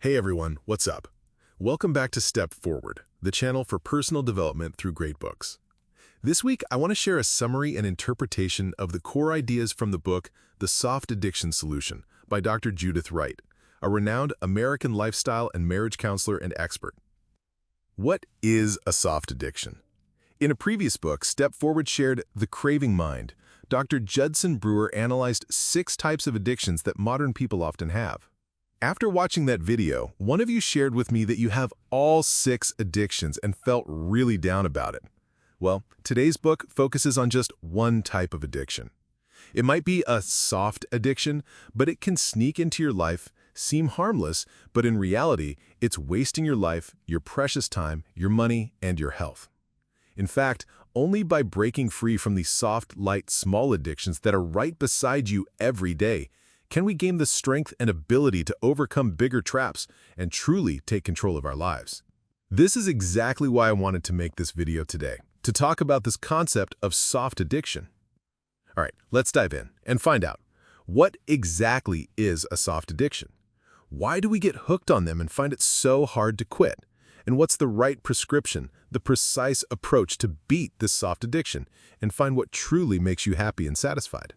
Hey everyone, what's up? Welcome back to Step Forward, the channel for personal development through great books. This week, I want to share a summary and interpretation of the core ideas from the book The Soft Addiction Solution by Dr. Judith Wright, a renowned American lifestyle and marriage counselor and expert. What is a soft addiction? In a previous book, Step Forward shared The Craving Mind. Dr. Judson Brewer analyzed 6 types of addictions that modern people often have. After watching that video, one of you shared with me that you have all 6 addictions and felt really down about it. Well, today's book focuses on just one type of addiction. It might be a soft addiction, but it can sneak into your life, seem harmless, but in reality, it's wasting your life, your precious time, your money, and your health. In fact, only by breaking free from these soft, light, small addictions that are right beside you every day can we gain the strength and ability to overcome bigger traps and truly take control of our lives. This is exactly why I wanted to make this video today, to talk about this concept of soft addiction. All right, let's dive in and find out, what exactly is a soft addiction? Why do we get hooked on them and find it so hard to quit? And what's the right prescription, the precise approach to beat this soft addiction and find what truly makes you happy and satisfied?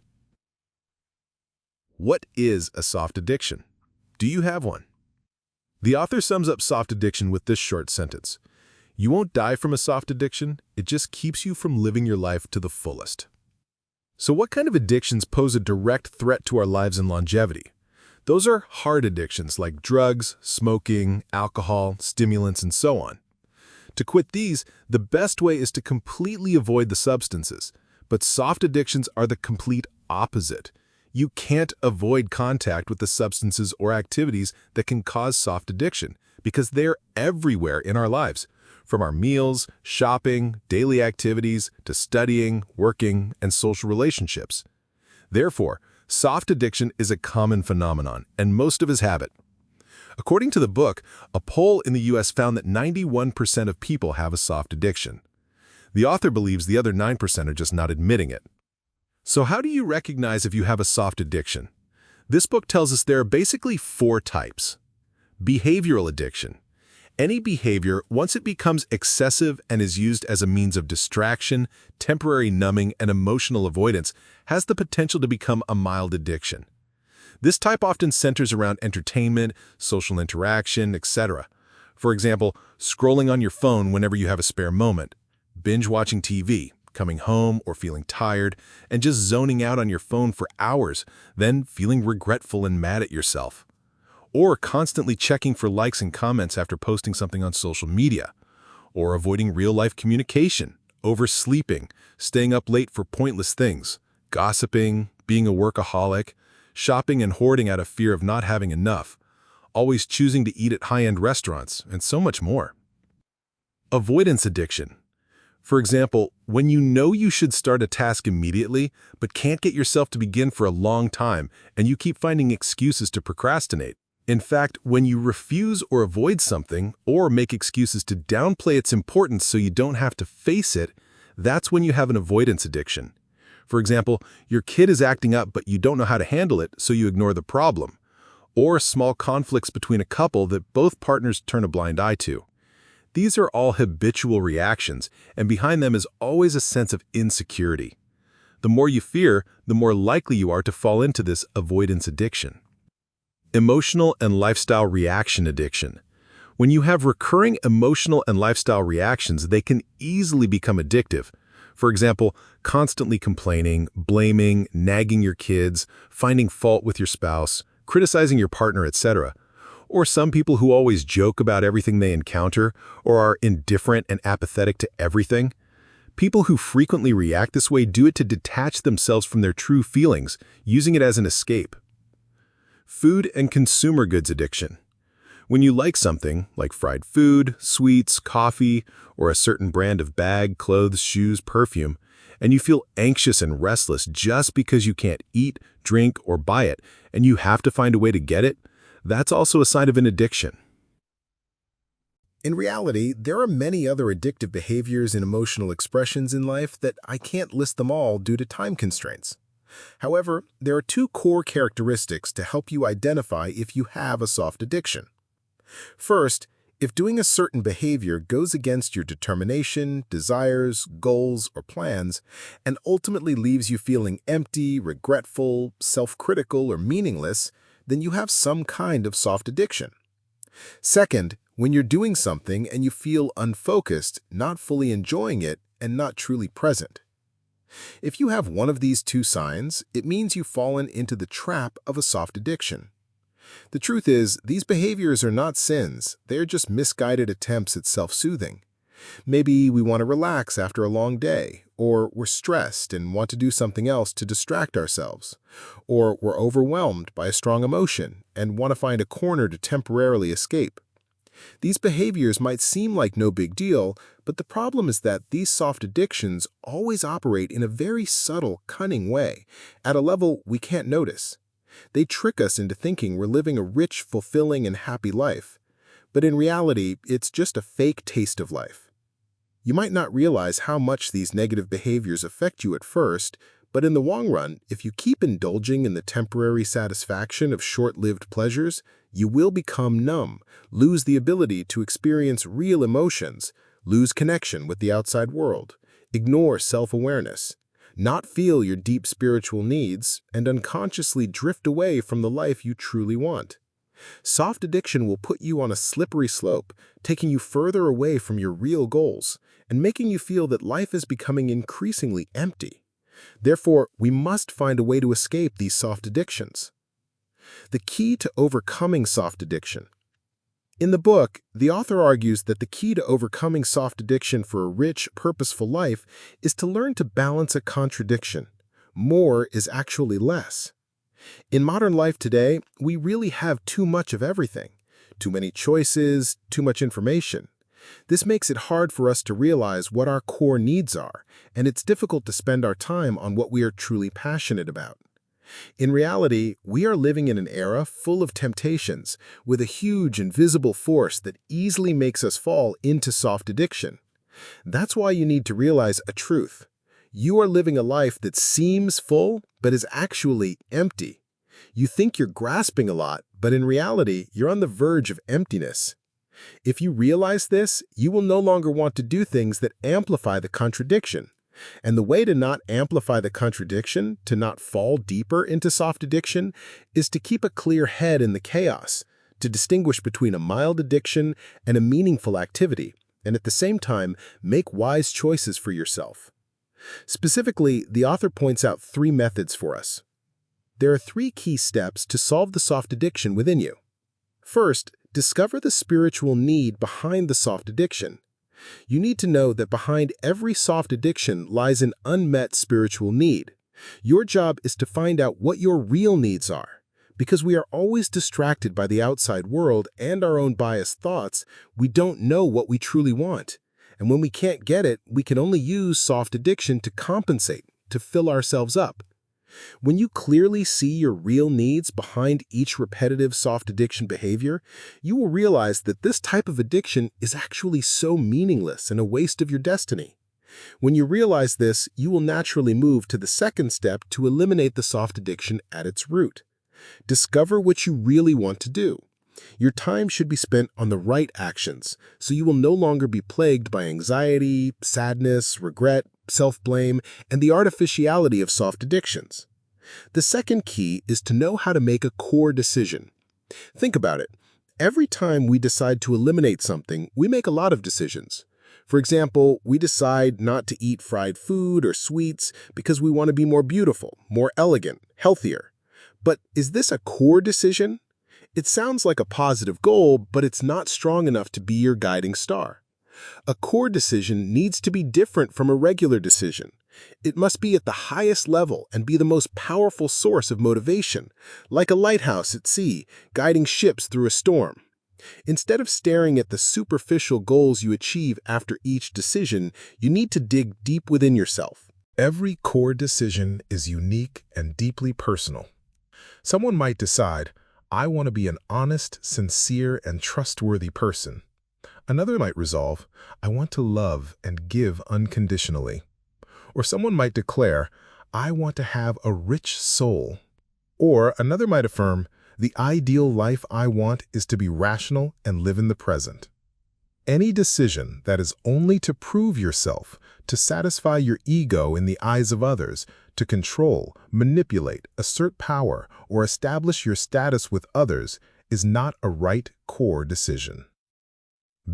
What is a soft addiction? Do you have one? The author sums up soft addiction with this short sentence. You won't die from a soft addiction, it just keeps you from living your life to the fullest. So what kind of addictions pose a direct threat to our lives and longevity? Those are hard addictions like drugs, smoking, alcohol, stimulants, and so on. To quit these, the best way is to completely avoid the substances. But soft addictions are the complete opposite. You can't avoid contact with the substances or activities that can cause soft addiction because they're everywhere in our lives, from our meals, shopping, daily activities, to studying, working, and social relationships. Therefore, soft addiction is a common phenomenon, and most of us have it. According to the book, a poll in the U.S. found that 91% of people have a soft addiction. The author believes the other 9% are just not admitting it. So how do you recognize if you have a soft addiction? This book tells us there are basically 4 types. Behavioral addiction. Any behavior, once it becomes excessive and is used as a means of distraction, temporary numbing, and emotional avoidance, has the potential to become a mild addiction. This type often centers around entertainment, social interaction, etc. For example, scrolling on your phone whenever you have a spare moment, binge watching TV, coming home or feeling tired, and just zoning out on your phone for hours, then feeling regretful and mad at yourself. Or constantly checking for likes and comments after posting something on social media. Or avoiding real-life communication, oversleeping, staying up late for pointless things, gossiping, being a workaholic, shopping and hoarding out of fear of not having enough, always choosing to eat at high-end restaurants, and so much more. Avoidance addiction. For example, when you know you should start a task immediately, but can't get yourself to begin for a long time, and you keep finding excuses to procrastinate. In fact, when you refuse or avoid something, or make excuses to downplay its importance so you don't have to face it, that's when you have an avoidance addiction. For example, your kid is acting up but you don't know how to handle it, so you ignore the problem. Or small conflicts between a couple that both partners turn a blind eye to. These are all habitual reactions, and behind them is always a sense of insecurity. The more you fear, the more likely you are to fall into this avoidance addiction. Emotional and lifestyle reaction addiction. When you have recurring emotional and lifestyle reactions, they can easily become addictive. For example, constantly complaining, blaming, nagging your kids, finding fault with your spouse, criticizing your partner, etc. Or some people who always joke about everything they encounter or are indifferent and apathetic to everything. People who frequently react this way do it to detach themselves from their true feelings, using it as an escape. Food and consumer goods addiction. When you like something, like fried food, sweets, coffee, or a certain brand of bag, clothes, shoes, perfume, and you feel anxious and restless just because you can't eat, drink, or buy it, and you have to find a way to get it, that's also a sign of an addiction. In reality, there are many other addictive behaviors and emotional expressions in life that I can't list them all due to time constraints. However, there are 2 core characteristics to help you identify if you have a soft addiction. First, if doing a certain behavior goes against your determination, desires, goals, or plans, and ultimately leaves you feeling empty, regretful, self-critical, or meaningless, then you have some kind of soft addiction. Second, when you're doing something and you feel unfocused, not fully enjoying it, and not truly present. If you have one of these two signs, it means you've fallen into the trap of a soft addiction. The truth is, these behaviors are not sins, they're just misguided attempts at self-soothing. Maybe we want to relax after a long day, or we're stressed and want to do something else to distract ourselves, or we're overwhelmed by a strong emotion and want to find a corner to temporarily escape. These behaviors might seem like no big deal, but the problem is that these soft addictions always operate in a very subtle, cunning way, at a level we can't notice. They trick us into thinking we're living a rich, fulfilling, and happy life. But in reality, it's just a fake taste of life. You might not realize how much these negative behaviors affect you at first, but in the long run, if you keep indulging in the temporary satisfaction of short-lived pleasures, you will become numb, lose the ability to experience real emotions, lose connection with the outside world, ignore self-awareness, not feel your deep spiritual needs, and unconsciously drift away from the life you truly want. Soft addiction will put you on a slippery slope, taking you further away from your real goals, and making you feel that life is becoming increasingly empty. Therefore, we must find a way to escape these soft addictions. The key to overcoming soft addiction. In the book, the author argues that the key to overcoming soft addiction for a rich, purposeful life is to learn to balance a contradiction. More is actually less. In modern life today, we really have too much of everything. Too many choices, too much information. This makes it hard for us to realize what our core needs are, and it's difficult to spend our time on what we are truly passionate about. In reality, we are living in an era full of temptations, with a huge invisible force that easily makes us fall into soft addiction. That's why you need to realize a truth. You are living a life that seems full, but is actually empty. You think you're grasping a lot, but in reality, you're on the verge of emptiness. If you realize this, you will no longer want to do things that amplify the contradiction. And the way to not amplify the contradiction, to not fall deeper into soft addiction, is to keep a clear head in the chaos, to distinguish between a mild addiction and a meaningful activity, and at the same time, make wise choices for yourself. Specifically, the author points out 3 methods for us. There are 3 key steps to solve the soft addiction within you. First, discover the spiritual need behind the soft addiction. You need to know that behind every soft addiction lies an unmet spiritual need. Your job is to find out what your real needs are. Because we are always distracted by the outside world and our own biased thoughts, we don't know what we truly want. And when we can't get it, we can only use soft addiction to compensate, to fill ourselves up. When you clearly see your real needs behind each repetitive soft addiction behavior, you will realize that this type of addiction is actually so meaningless and a waste of your destiny. When you realize this, you will naturally move to the second step to eliminate the soft addiction at its root. Discover what you really want to do. Your time should be spent on the right actions, so you will no longer be plagued by anxiety, sadness, regret, self-blame, and the artificiality of soft addictions. The second key is to know how to make a core decision. Think about it. Every time we decide to eliminate something, we make a lot of decisions. For example, we decide not to eat fried food or sweets because we want to be more beautiful, more elegant, healthier. But is this a core decision? It sounds like a positive goal, but it's not strong enough to be your guiding star. A core decision needs to be different from a regular decision. It must be at the highest level and be the most powerful source of motivation, like a lighthouse at sea, guiding ships through a storm. Instead of staring at the superficial goals you achieve after each decision, you need to dig deep within yourself. Every core decision is unique and deeply personal. Someone might decide, I want to be an honest, sincere, and trustworthy person. Another might resolve, I want to love and give unconditionally. Or someone might declare, I want to have a rich soul. Or another might affirm, The ideal life I want is to be rational and live in the present. Any decision that is only to prove yourself, to satisfy your ego in the eyes of others, to control, manipulate, assert power, or establish your status with others is not a right core decision.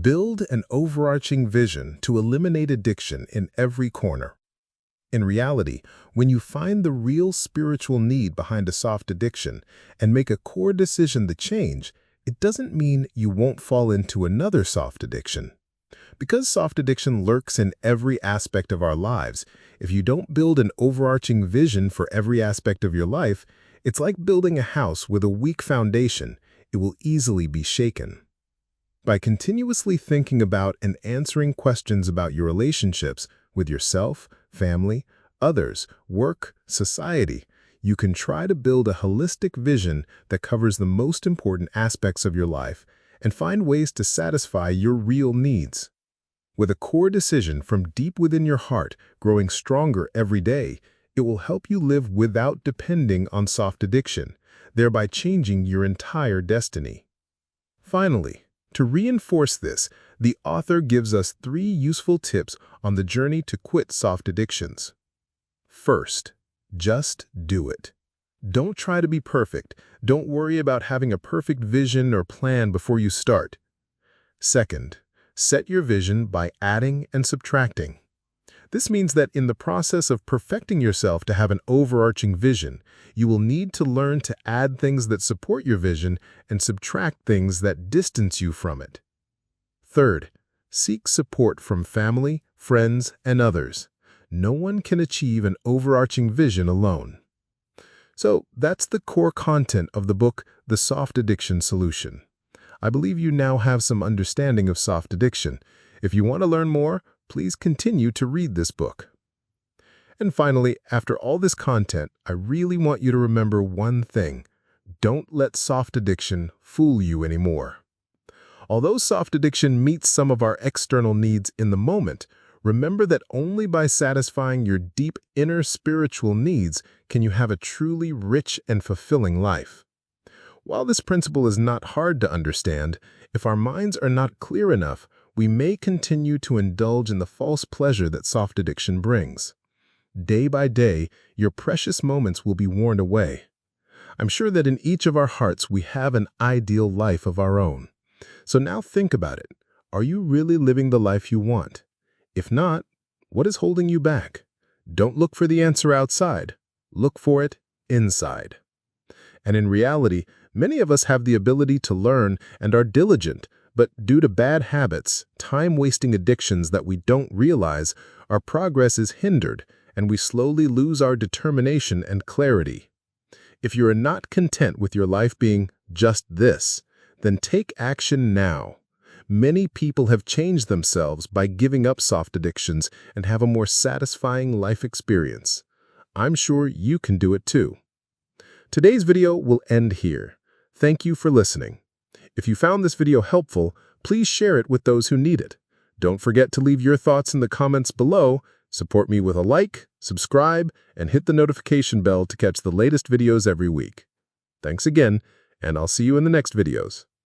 Build an overarching vision to eliminate addiction in every corner. In reality, when you find the real spiritual need behind a soft addiction and make a core decision to change, it doesn't mean you won't fall into another soft addiction. Because soft addiction lurks in every aspect of our lives, if you don't build an overarching vision for every aspect of your life, it's like building a house with a weak foundation. It will easily be shaken. By continuously thinking about and answering questions about your relationships with yourself, family, others, work, society, you can try to build a holistic vision that covers the most important aspects of your life and find ways to satisfy your real needs. With a core decision from deep within your heart growing stronger every day, it will help you live without depending on soft addiction, thereby changing your entire destiny. Finally, to reinforce this, the author gives us 3 useful tips on the journey to quit soft addictions. First, just do it. Don't try to be perfect. Don't worry about having a perfect vision or plan before you start. Second, set your vision by adding and subtracting. This means that in the process of perfecting yourself to have an overarching vision, you will need to learn to add things that support your vision and subtract things that distance you from it. Third, seek support from family, friends, and others. No one can achieve an overarching vision alone. So that's the core content of the book, The Soft Addiction Solution. I believe you now have some understanding of soft addiction. If you want to learn more, please continue to read this book. And finally, after all this content, I really want you to remember one thing. Don't let soft addiction fool you anymore. Although soft addiction meets some of our external needs in the moment, remember that only by satisfying your deep inner spiritual needs can you have a truly rich and fulfilling life. While this principle is not hard to understand, if our minds are not clear enough, we may continue to indulge in the false pleasure that soft addiction brings. Day by day, your precious moments will be worn away. I'm sure that in each of our hearts we have an ideal life of our own. So now think about it. Are you really living the life you want? If not, what is holding you back? Don't look for the answer outside. Look for it inside. And in reality, many of us have the ability to learn and are diligent, but due to bad habits, time-wasting addictions that we don't realize, our progress is hindered and we slowly lose our determination and clarity. If you are not content with your life being just this, then take action now. Many people have changed themselves by giving up soft addictions and have a more satisfying life experience. I'm sure you can do it too. Today's video will end here. Thank you for listening. If you found this video helpful, please share it with those who need it. Don't forget to leave your thoughts in the comments below. Support me with a like, subscribe, and hit the notification bell to catch the latest videos every week. Thanks again, and I'll see you in the next videos.